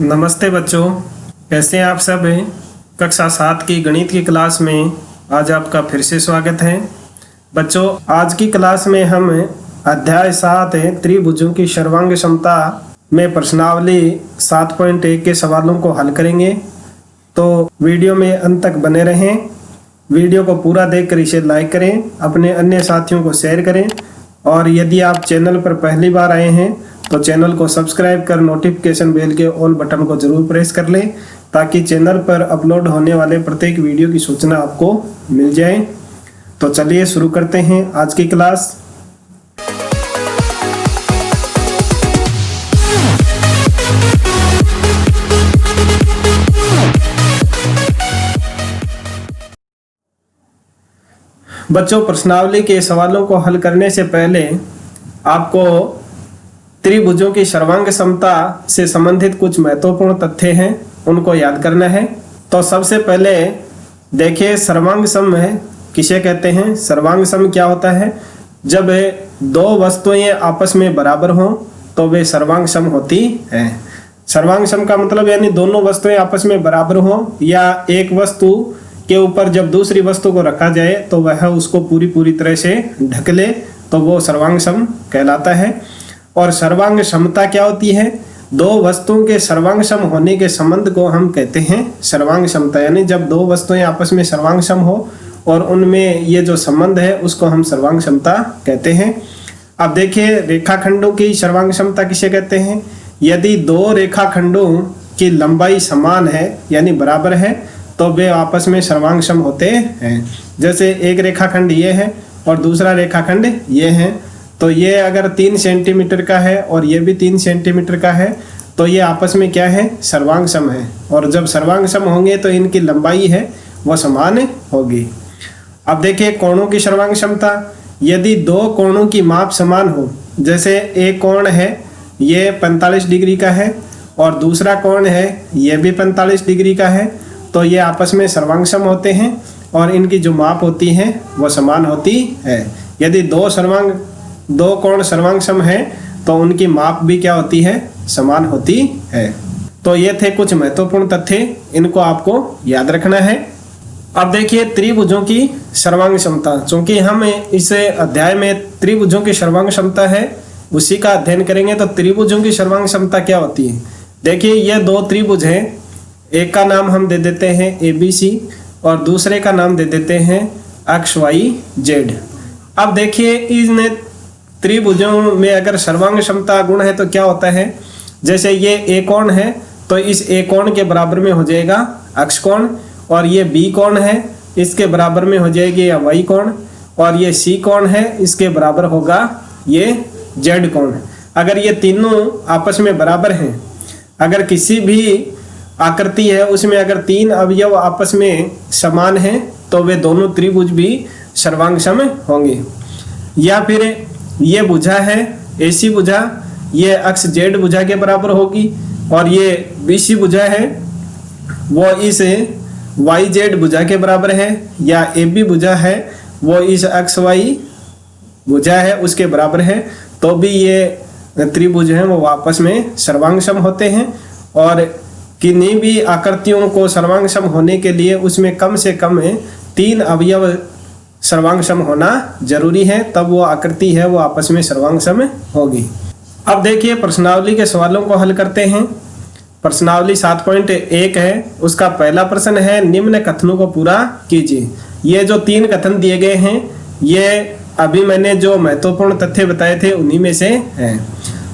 नमस्ते बच्चों, कैसे हैं आप सब। कक्षा 7 की गणित की क्लास में आज आपका फिर से स्वागत है। बच्चों, आज की क्लास में हम अध्याय 7 त्रिभुजों की सर्वांग क्षमता में प्रश्नावली 7.1 के सवालों को हल करेंगे। तो वीडियो में अंत तक बने रहें। वीडियो को पूरा देखकर इसे लाइक करें, अपने अन्य साथियों को शेयर करें और यदि आप चैनल पर पहली बार आए हैं तो चैनल को सब्सक्राइब कर नोटिफिकेशन बेल के ऑल बटन को जरूर प्रेस कर लें ताकि चैनल पर अपलोड होने वाले प्रत्येक वीडियो की सूचना आपको मिल जाए। तो चलिए शुरू करते हैं आज की क्लास। बच्चों, प्रश्नावली के सवालों को हल करने से पहले आपको त्रिभुजों की सर्वांग क्षमता से संबंधित कुछ महत्वपूर्ण तथ्य हैं, उनको याद करना है। तो सबसे पहले देखिए, सर्वांग सम किसे कहते हैं। सर्वांग सम क्या होता है? जब दो वस्तुएं आपस में बराबर हों तो वे सर्वांग सम होती हैं। सर्वांग सम का मतलब यानी दोनों वस्तुएं आपस में बराबर हों या एक वस्तु के ऊपर जब दूसरी वस्तु को रखा जाए तो वह उसको पूरी तरह से ढक ले तो वो सर्वांग सम कहलाता है। और सर्वांग क्षमता क्या होती है? दो वस्तुओं के सर्वांग सम होने के संबंध को हम कहते हैं सर्वांग क्षमता। यानी जब दो वस्तुएं आपस में सर्वांग सम हो और उनमें ये जो संबंध है उसको हम सर्वांग क्षमता कहते हैं। अब देखिए, रेखाखंडों की सर्वांग क्षमता किसे कहते हैं? यदि दो रेखाखंडों की लंबाई समान है यानी बराबर है तो वे आपस में सर्वांग सम होते हैं। जैसे एक रेखाखंड ये है और दूसरा रेखाखंड ये है, तो ये अगर 3 सेंटीमीटर का है और ये भी 3 सेंटीमीटर का है तो ये आपस में क्या है? सर्वांग सम है। और जब सर्वांग सम होंगे तो इनकी लंबाई है वह समान होगी। अब देखिए, कोणों की सर्वांग क्षमता। यदि दो कोणों की माप समान हो, जैसे एक कोण है ये 45 डिग्री का है और दूसरा कोण है ये भी 45 डिग्री का है, तो ये आपस में सर्वांग सम होते हैं और इनकी जो माप होती है वो समान होती है। यदि दो कोण सर्वांग सम है तो उनकी माप भी क्या होती है? समान होती है। तो ये थे कुछ महत्वपूर्ण तथ्य, इनको आपको याद रखना है। अब देखिए, त्रिभुजों की सर्वांग क्षमता। चूंकि हम इस अध्याय में त्रिभुजों की सर्वांग क्षमता है उसी का अध्ययन करेंगे, तो त्रिभुजों की सर्वांग क्षमता क्या होती है? देखिए, ये दो त्रिभुज हैं, एक का नाम हम दे देते हैं ABC और दूसरे का नाम दे देते हैं XYZ। अब देखिए, इन त्रिभुजों में अगर सर्वांग क्षमता गुण है तो क्या होता है? जैसे ये A कोण है तो इस A कोण के बराबर में हो जाएगा X कोण, और ये B कोण है इसके बराबर में हो जाएगी या Y कोण, और ये C कोण है इसके बराबर होगा ये Z कोण। अगर ये तीनों आपस में बराबर हैं, अगर किसी भी आकृति है उसमें अगर 3 अवयव आपस में समान हैं तो वे दोनों त्रिभुज भी सर्वांग सम होंगे। या फिर ये भुजा है AC भुजा, ये अक्ष Z भुजा के बराबर होगी, और ये BC भुजा है वो इस YZ भुजा के बराबर है, या AB भुजा है वो इस XY भुजा है उसके बराबर है, तो भी ये त्रिभुज हैं वो आपस में सर्वांग सम होते हैं। और किन्हीं भी आकृतियों को सर्वांग सम होने के लिए उसमें कम से कम 3 अवयव सर्वांग सम होना जरूरी है, तब वो आकृति है वो आपस में सर्वांग सम होगी। अब देखिए, प्रश्नावली के सवालों को हल करते हैं। प्रश्नावली 7.1 है, उसका पहला प्रश्न है, निम्न कथनों को पूरा कीजिए। ये जो 3 कथन दिए गए हैं ये अभी मैंने जो महत्वपूर्ण तथ्य बताए थे उन्हीं में से हैं।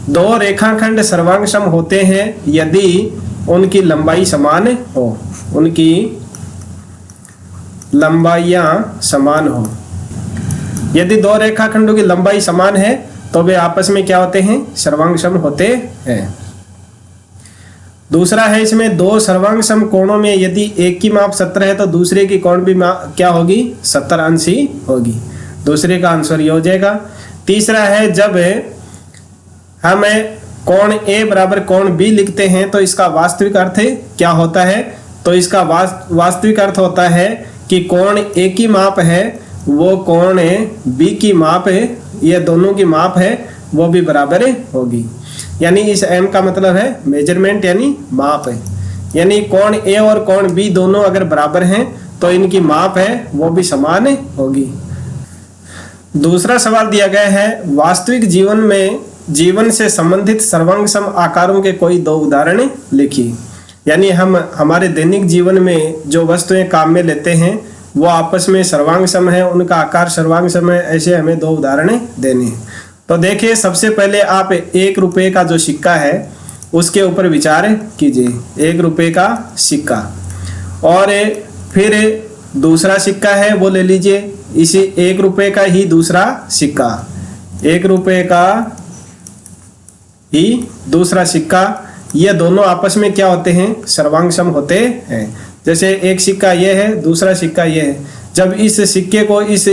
दो रेखाखंड सर्वांग सम होते हैं यदि उनकी लंबाई समान हो, उनकी लंबाइयां समान हो। यदि दो रेखाखंडों की लंबाई समान है तो वे आपस में क्या होते हैं? सर्वांग सम होते हैं। दूसरा है, इसमें दो सर्वांग सम कोणों में यदि एक की माप 70 है तो दूसरे की कोण भी क्या होगी? 70 अंश ही होगी। दूसरे का आंसर ये हो जाएगा। तीसरा है, जब हम कोण A बराबर कोण B लिखते हैं तो इसका वास्तविक अर्थ क्या होता है? तो इसका वास्तविक अर्थ होता है कि कोण A की माप है वो कोण B की माप है, ये दोनों की माप है वो भी बराबर होगी। यानी इस m का मतलब है मेजरमेंट यानी माप है। यानी कोण A और कोण B दोनों अगर बराबर हैं तो इनकी माप है वो भी समान होगी। दूसरा सवाल दिया गया है वास्तविक जीवन में जीवन से संबंधित सर्वांग सम आकारों के कोई दो उदाहरण लिखिए। यानी हम हमारे दैनिक जीवन में जो वस्तुएं काम में लेते हैं वो आपस में सर्वांग सम है, उनका आकार सर्वांग सम है, ऐसे हमें दो उदाहरण देने हैं। तो देखिए सबसे पहले आप 1 रुपये का जो सिक्का है उसके ऊपर विचार कीजिए। 1 रुपये का सिक्का और फिर दूसरा सिक्का है वो ले लीजिए, इसी 1 रुपये का ही दूसरा सिक्का, 1 रुपये का ही दूसरा सिक्का, ये दोनों आपस में क्या होते हैं सर्वांग सम होते हैं। जैसे एक सिक्का ये है, दूसरा सिक्का ये है, जब इस सिक्के को इस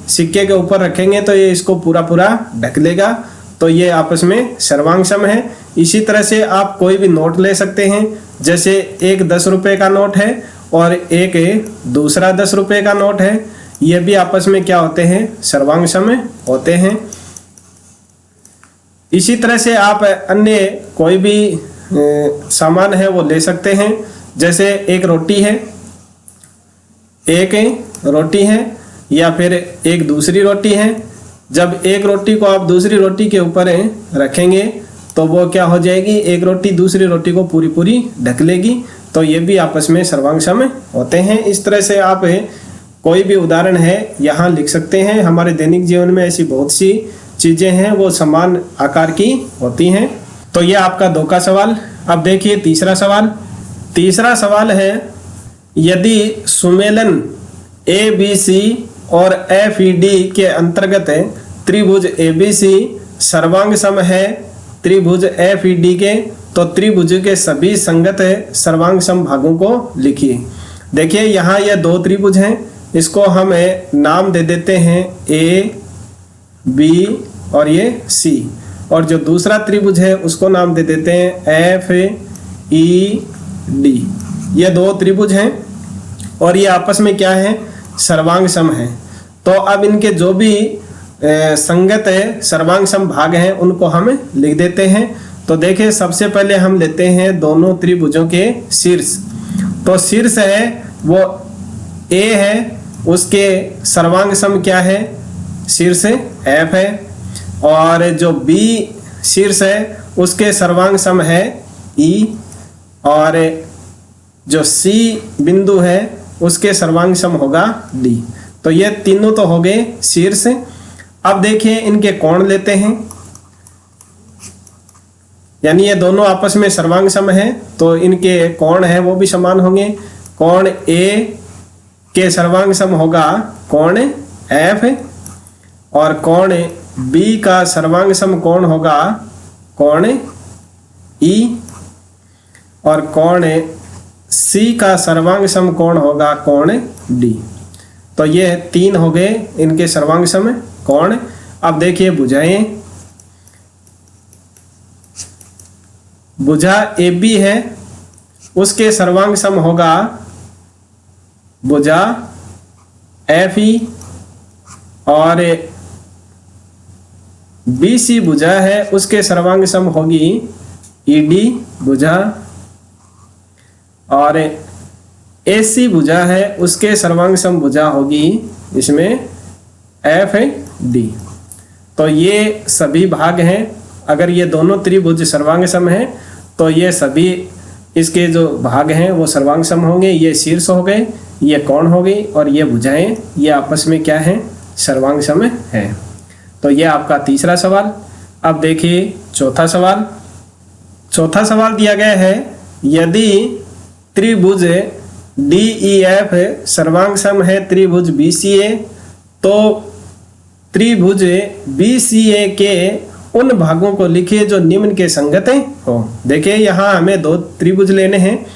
सिक्के के ऊपर रखेंगे तो ये इसको पूरा पूरा ढक लेगा, तो ये आपस में सर्वांग सम है। इसी तरह से आप कोई भी नोट ले सकते हैं, जैसे एक 10 रुपये का नोट है और एक दूसरा 10 रुपये का नोट है, ये भी आपस में क्या होते हैं सर्वांग सम होते हैं। इसी तरह से आप अन्य कोई भी सामान है वो ले सकते हैं, जैसे एक रोटी है, एक रोटी है या फिर एक दूसरी रोटी है। जब एक रोटी को आप दूसरी रोटी के ऊपर रखेंगे तो वो क्या हो जाएगी, एक रोटी दूसरी रोटी को पूरी पूरी ढक लेगी, तो ये भी आपस में सर्वांग सम होते हैं। इस तरह से आप कोई भी उदाहरण है यहाँ लिख सकते हैं। हमारे दैनिक जीवन में ऐसी बहुत सी चीज़ें हैं वो समान आकार की होती हैं। तो ये आपका 2 का सवाल। अब देखिए तीसरा सवाल। तीसरा सवाल है यदि सुमेलन ABC और FED के अंतर्गत त्रिभुज ABC सर्वांग सम है त्रिभुज FED के, तो त्रिभुज के सभी संगत सर्वांग सम भागों को लिखिए। देखिए यहाँ ये 2 त्रिभुज हैं, इसको हम नाम दे देते हैं A, B और ये C, और जो दूसरा त्रिभुज है उसको नाम दे देते हैं FED। ये 2 त्रिभुज हैं और ये आपस में क्या है सर्वांग सम है। तो अब इनके जो भी संगत है सर्वांग सम भाग हैं उनको हम लिख देते हैं। तो देखिए सबसे पहले हम लेते हैं दोनों त्रिभुजों के शीर्ष। तो शीर्ष है वो A है, उसके सर्वांग सम क्या है शीर्ष F है, और जो B शीर्ष है उसके सर्वांग सम है E, और जो C बिंदु है उसके सर्वांग सम होगा D। तो ये तीनों तो हो गए शीर्ष। अब देखिए इनके कोण लेते हैं, यानी ये दोनों आपस में सर्वांग सम है तो इनके कोण है वो भी समान होंगे। कोण A के सर्वांग सम होगा कोण F, और कोण B का सर्वांग सम कोण होगा कोण E, और कोण C का सर्वांग सम कोण होगा कोण D। तो ये 3 हो गए इनके सर्वांग सम कोण। अब देखिए भुजाएं, भुजा AB है उसके सर्वांग सम होगा भुजा FE, और BC भुजा है उसके सर्वांग सम होगी ED भुजा, और AC भुजा है उसके सर्वांग सम भुजा होगी इसमें FD। तो ये सभी भाग हैं। अगर ये दोनों त्रिभुज सर्वांग सम हैं तो ये सभी इसके जो भाग हैं वो सर्वांग सम होंगे। ये शीर्ष हो गए, ये कोण हो गई, और ये भुजाएं ये आपस में क्या है सर्वांग सम है। तो ये आपका तीसरा सवाल। अब देखिए चौथा सवाल। चौथा सवाल दिया गया है यदि त्रिभुज DEF सर्वांग सम है त्रिभुज BCA, तो त्रिभुज BCA के उन भागों को लिखिए जो निम्न के संगत हो। देखिए यहाँ हमें 2 त्रिभुज लेने हैं,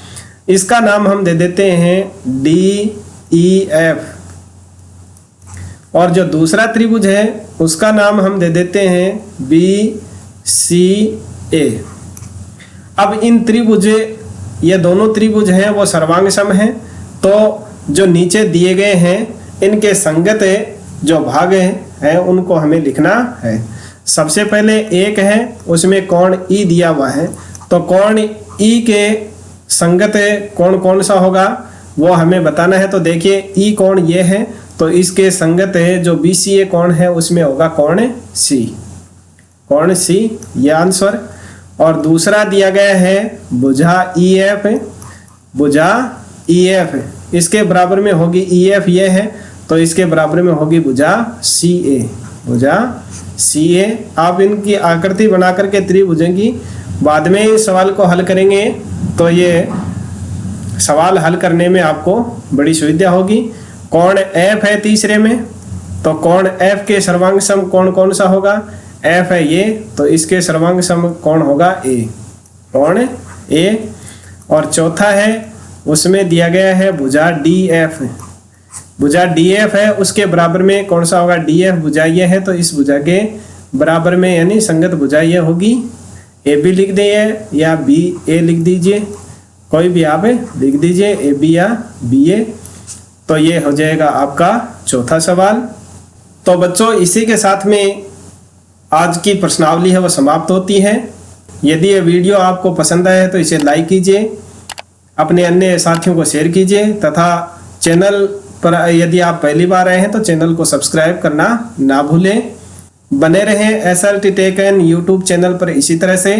इसका नाम हम दे देते हैं DEF, और जो दूसरा त्रिभुज है उसका नाम हम दे देते हैं BCA। अब इन त्रिभुज ये दोनों त्रिभुज हैं वो सर्वांग सम हैं, तो जो नीचे दिए गए हैं इनके संगत जो भाग हैं उनको हमें लिखना है। सबसे पहले एक है, उसमें कोण ई दिया हुआ है, तो कोण ई के संगत कोण कौन सा होगा वो हमें बताना है। तो देखिए ई कोण ये है, तो इसके संगत है जो BCA कोण है उसमें होगा कोण C, कोण C, ये आंसर। और दूसरा दिया गया है भुजा EF, भुजा EF, इसके बराबर में होगी EF ये है, तो इसके बराबर में होगी भुजा CA, भुजा CA। आप इनकी आकृति बना करके त्रिभुजों की बाद में इस सवाल को हल करेंगे, तो ये सवाल हल करने में आपको बड़ी सुविधा होगी। कोण F है तीसरे में, तो कोण F के सर्वांग सम कोण कौन सा होगा, F है ये, तो इसके सर्वांग सम कोण होगा A, कोण A। और चौथा है उसमें दिया गया है भुजा DF, भुजा DF है, उसके बराबर में कौन सा होगा, DF भुजा ये है, तो इस भुजा के बराबर में यानी संगत भुजा ये होगी AB लिख दिए या BA लिख दीजिए, कोई भी आप लिख दीजिए AB या BA। तो ये हो जाएगा आपका चौथा सवाल। तो बच्चों इसी के साथ में आज की प्रश्नावली है वो समाप्त होती है। यदि ये वीडियो आपको पसंद आया है तो इसे लाइक कीजिए, अपने अन्य साथियों को शेयर कीजिए, तथा चैनल पर यदि आप पहली बार आए हैं तो चैनल को सब्सक्राइब करना ना भूलें। बने रहें SRT tech and YouTube channel पर, इसी तरह से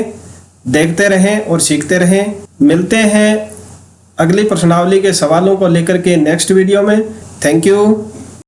देखते रहें और सीखते रहें। मिलते हैं अगली प्रश्नावली के सवालों को लेकर के नेक्स्ट वीडियो में। Thank you.